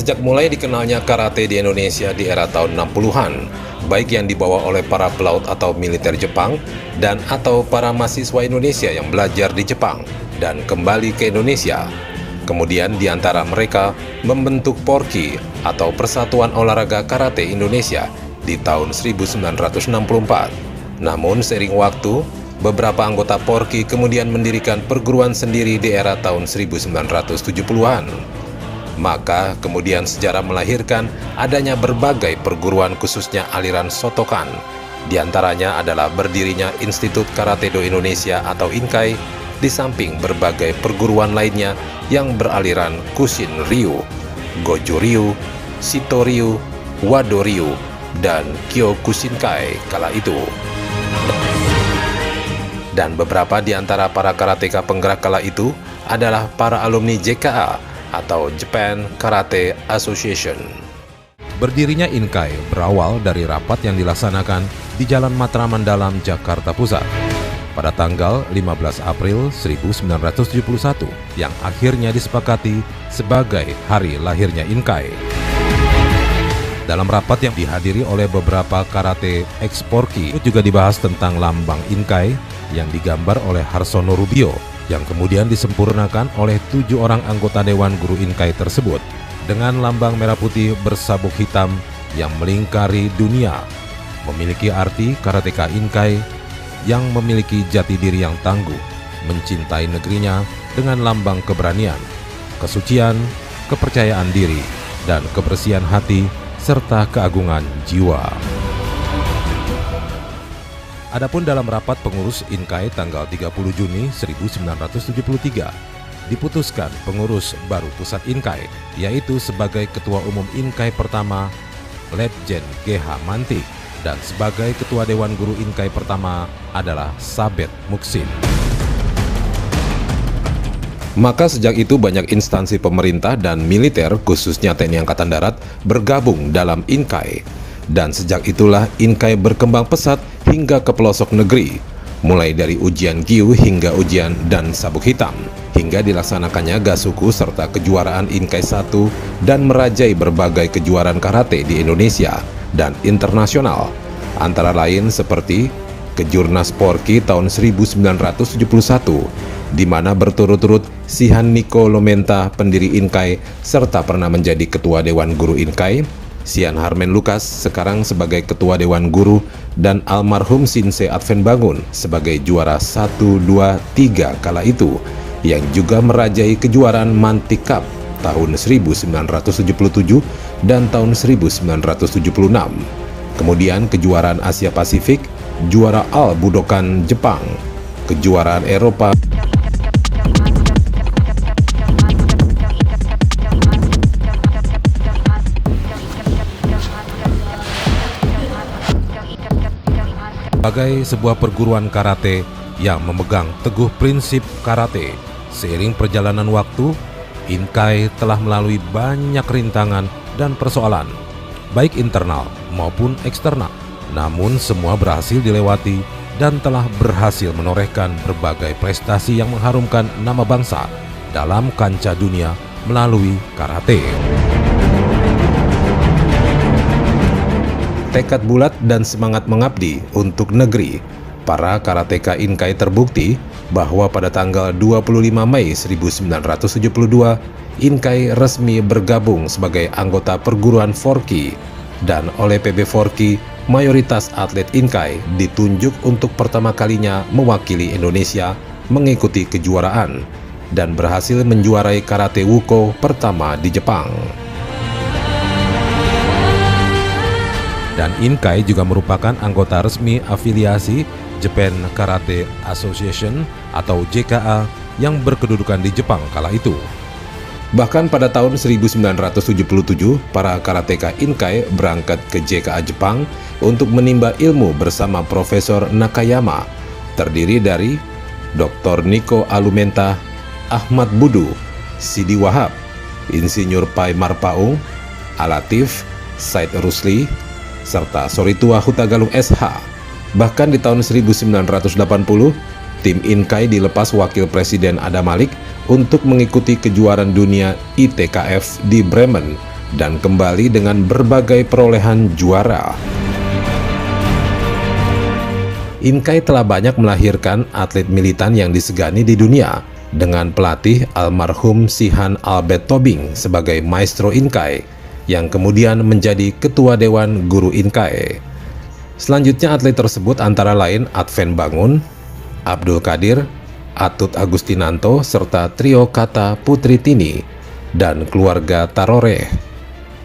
Sejak mulai dikenalnya karate di Indonesia di era tahun 60-an, baik yang dibawa oleh para pelaut atau militer Jepang dan atau para mahasiswa Indonesia yang belajar di Jepang dan kembali ke Indonesia. Kemudian di antara mereka membentuk PORKI atau Persatuan Olahraga Karate Indonesia di tahun 1964. Namun seiring waktu, beberapa anggota PORKI kemudian mendirikan perguruan sendiri di era tahun 1970-an. Maka kemudian sejarah melahirkan adanya berbagai perguruan khususnya aliran Shotokan. Di antaranya adalah berdirinya Institut Karate-Do Indonesia atau INKAI, di samping berbagai perguruan lainnya yang beraliran Kushin-Ryu, Goju-Ryu, Shito-Ryu, Wado-Ryu, dan Kyokushinkai kala itu. Dan beberapa di antara para karateka penggerak kala itu adalah para alumni JKA atau Japan Karate Association. Berdirinya INKAI berawal dari rapat yang dilaksanakan di Jalan Matraman Dalam, Jakarta Pusat pada tanggal 15 April 1971 yang akhirnya disepakati sebagai hari lahirnya INKAI. Dalam rapat yang dihadiri oleh beberapa karate ex-PORKI juga dibahas tentang lambang INKAI yang digambar oleh Harsono Rubio yang kemudian disempurnakan oleh 7 orang anggota Dewan Guru INKAI tersebut dengan lambang merah putih bersabuk hitam yang melingkari dunia, memiliki arti karateka INKAI yang memiliki jati diri yang tangguh, mencintai negerinya dengan lambang keberanian, kesucian, kepercayaan diri, dan kebersihan hati serta keagungan jiwa. Adapun dalam rapat pengurus INKAI tanggal 30 Juni 1973, diputuskan pengurus baru pusat INKAI, yaitu sebagai Ketua Umum INKAI pertama, Letjen GH Mantik, dan sebagai Ketua Dewan Guru INKAI pertama adalah Sabet Muksin. Maka sejak itu banyak instansi pemerintah dan militer, khususnya TNI Angkatan Darat, bergabung dalam INKAI. Dan sejak itulah INKAI berkembang pesat hingga ke pelosok negeri, mulai dari ujian Gyu hingga ujian dan sabuk hitam, hingga dilaksanakannya Gasuku serta kejuaraan INKAI 1 dan merajai berbagai kejuaraan karate di Indonesia dan internasional, antara lain seperti Kejurnas PORKI tahun 1971, di mana berturut-turut Sihan Niko Lomenta, pendiri INKAI, serta pernah menjadi Ketua Dewan Guru INKAI, Sian Harmen Lukas sekarang sebagai Ketua Dewan Guru, dan almarhum Shinsei Advent Bangun sebagai juara 1, 2, 3 kala itu, yang juga merajai kejuaraan Mantik Cup tahun 1977 dan tahun 1976. Kemudian kejuaraan Asia Pasifik, juara All Budokan Jepang, kejuaraan Eropa, sebagai sebuah perguruan karate yang memegang teguh prinsip karate. Seiring perjalanan waktu, INKAI telah melalui banyak rintangan dan persoalan, baik internal maupun eksternal. Namun semua berhasil dilewati dan telah berhasil menorehkan berbagai prestasi yang mengharumkan nama bangsa dalam kancah dunia melalui karate. Tekad bulat dan semangat mengabdi untuk negeri, para karateka INKAI terbukti bahwa pada tanggal 25 Mei 1972, INKAI resmi bergabung sebagai anggota perguruan PORKI, dan oleh PB PORKI, mayoritas atlet INKAI ditunjuk untuk pertama kalinya mewakili Indonesia mengikuti kejuaraan, dan berhasil menjuarai karate Wuko pertama di Jepang. Dan INKAI juga merupakan anggota resmi afiliasi Japan Karate Association atau JKA yang berkedudukan di Jepang kala itu. Bahkan pada tahun 1977, para karateka INKAI berangkat ke JKA Jepang untuk menimba ilmu bersama Profesor Nakayama, terdiri dari Dr. Niko Alumenta, Ahmad Budu, Sidi Wahab, Insinyur Pai Marpaung, Alatif, Said Rusli, serta Soritua Hutagalung SH. Bahkan di tahun 1980, tim INKAI dilepas Wakil Presiden Adam Malik untuk mengikuti kejuaraan dunia ITKF di Bremen dan kembali dengan berbagai perolehan juara. Inkai telah banyak melahirkan atlet militan yang disegani di dunia, dengan pelatih almarhum Sihan Albert Tobing sebagai Maestro Inkai, yang kemudian menjadi Ketua Dewan Guru Inkai. Selanjutnya atlet tersebut antara lain Adven Bangun, Abdul Qadir, Atut Agustinanto, serta trio Kata Putri Tini dan keluarga Tarore.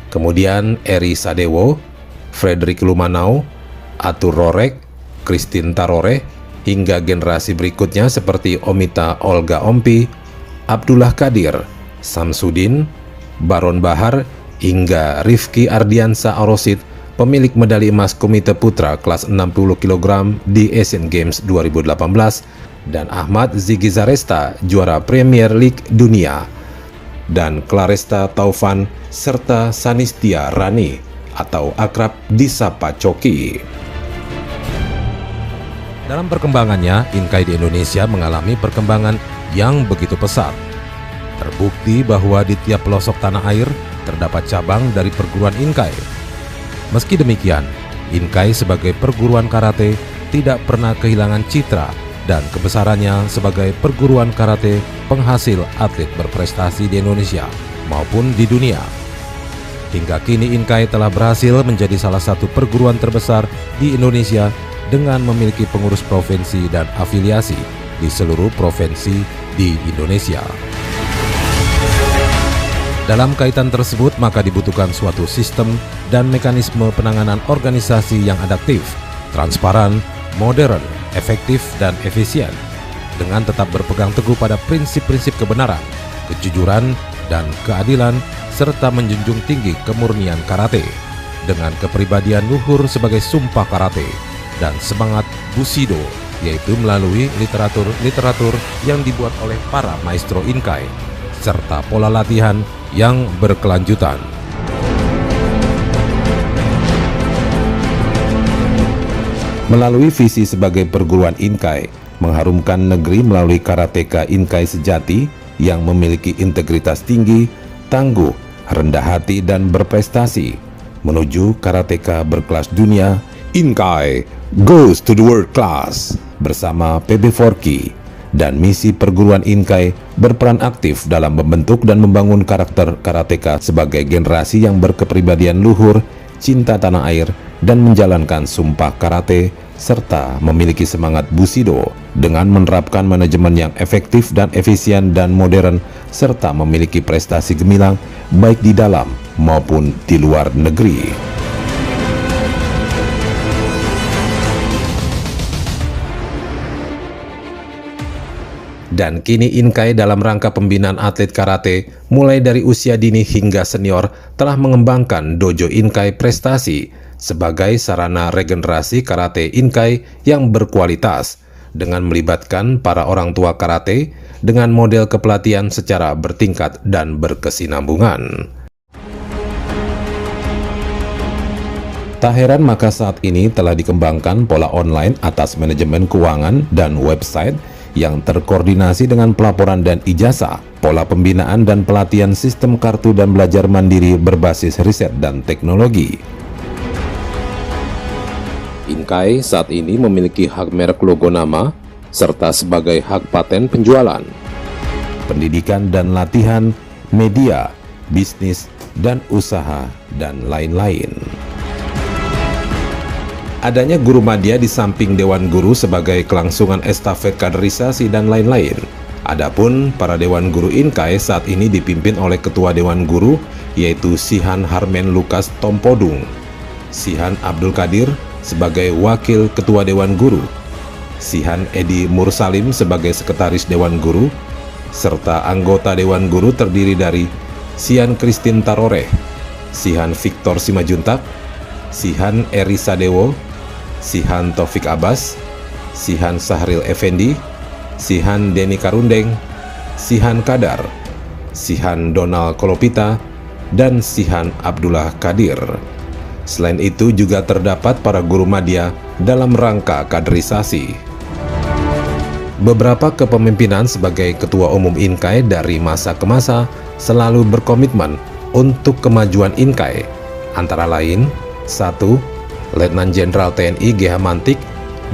Kemudian Eri Sadewo, Frederick Lumanau, Atur Rorek, Christine Tarore, hingga generasi berikutnya seperti Omita Olga Ompi, Abdullah Qadir, Samsudin, Baron Bahar, hingga Rifki Ardiansa Arosid, pemilik medali emas Komite Putra kelas 60 kg di Asian Games 2018, dan Ahmad Ziggy Zaresta, juara Premier League dunia, dan Claresta Taufan serta Sanistia Rani atau akrab disapa Coki. Dalam perkembangannya, Inkai di Indonesia mengalami perkembangan yang begitu pesat. Terbukti bahwa di tiap pelosok tanah air terdapat cabang dari perguruan Inkai. Meski demikian, Inkai sebagai perguruan karate tidak pernah kehilangan citra dan kebesarannya sebagai perguruan karate penghasil atlet berprestasi di Indonesia maupun di dunia. Hingga kini Inkai telah berhasil menjadi salah satu perguruan terbesar di Indonesia dengan memiliki pengurus provinsi dan afiliasi di seluruh provinsi di Indonesia. Dalam kaitan tersebut, maka dibutuhkan suatu sistem dan mekanisme penanganan organisasi yang adaptif, transparan, modern, efektif, dan efisien, dengan tetap berpegang teguh pada prinsip-prinsip kebenaran, kejujuran, dan keadilan, serta menjunjung tinggi kemurnian karate, dengan kepribadian luhur sebagai sumpah karate, dan semangat Bushido, yaitu melalui literatur yang dibuat oleh para maestro Inkai, serta pola latihan yang berkelanjutan. Melalui visi sebagai perguruan Inkai, mengharumkan negeri melalui karateka Inkai sejati yang memiliki integritas tinggi, tangguh, rendah hati, dan berprestasi, menuju karateka berkelas dunia. Inkai goes to the world class bersama PB Forky, dan misi perguruan Inkai berperan aktif dalam membentuk dan membangun karakter karateka sebagai generasi yang berkepribadian luhur, cinta tanah air, dan menjalankan sumpah karate, serta memiliki semangat Bushido dengan menerapkan manajemen yang efektif dan efisien dan modern, serta memiliki prestasi gemilang baik di dalam maupun di luar negeri. Dan kini Inkai dalam rangka pembinaan atlet karate mulai dari usia dini hingga senior telah mengembangkan Dojo Inkai Prestasi sebagai sarana regenerasi karate Inkai yang berkualitas, dengan melibatkan para orang tua karate dengan model kepelatihan secara bertingkat dan berkesinambungan. Tak heran maka saat ini telah dikembangkan pola online atas manajemen keuangan dan website yang terkoordinasi dengan pelaporan dan ijazah, pola pembinaan dan pelatihan sistem kartu dan belajar mandiri berbasis riset dan teknologi. Inkai saat ini memiliki hak merek logo nama, serta sebagai hak paten penjualan, pendidikan dan latihan, media, bisnis, dan usaha, dan lain-lain. Adanya guru madya di samping dewan guru sebagai kelangsungan estafet kaderisasi dan lain-lain. Adapun para dewan guru Inkai saat ini dipimpin oleh ketua dewan guru, yaitu Sihan Harmen Lukas Tompodung, Sihan Abdul Qadir sebagai wakil ketua dewan guru, Sihan Edi Mursalim sebagai sekretaris dewan guru, serta anggota dewan guru terdiri dari Sihan Christine Tarore, Sihan Victor Simajuntak, Sihan Eri Sadewo, Sihan Taufik Abbas, Sihan Sahril Effendi, Sihan Denny Karundeng, Sihan Kadar, Sihan Donald Kolopita, dan Sihan Abdullah Qadir. Selain itu juga terdapat para guru madya dalam rangka kaderisasi. Beberapa kepemimpinan sebagai ketua umum Inkai dari masa ke masa selalu berkomitmen untuk kemajuan Inkai, antara lain 1. Letnan Jenderal TNI GH Mantik,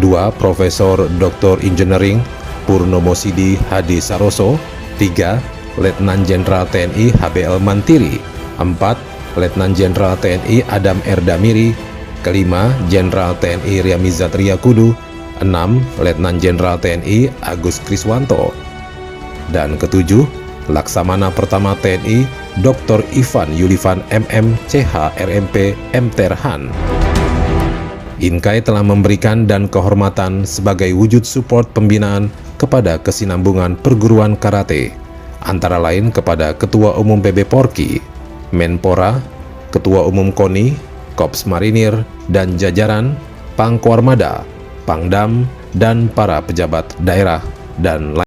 2. Profesor Dr. Engineering Purnomo Sidi Hadi Saroso, 3. Letnan Jenderal TNI HBL Mantiri, 4. Letnan Jenderal TNI Adam R. Damiri, kelima Jenderal TNI Riamizat Riyakudu, 6. Letnan Jenderal TNI Agus Kriswanto, dan ketujuh Laksamana Pertama TNI Dr. Ivan Yulivan MM CH RMP Mterhan. Inkai telah memberikan dan kehormatan sebagai wujud support pembinaan kepada kesinambungan perguruan karate, antara lain kepada Ketua Umum PB Porki, Menpora, Ketua Umum KONI, Korps Marinir, dan jajaran Pangkoarmada, Pangdam, dan para pejabat daerah dan lain.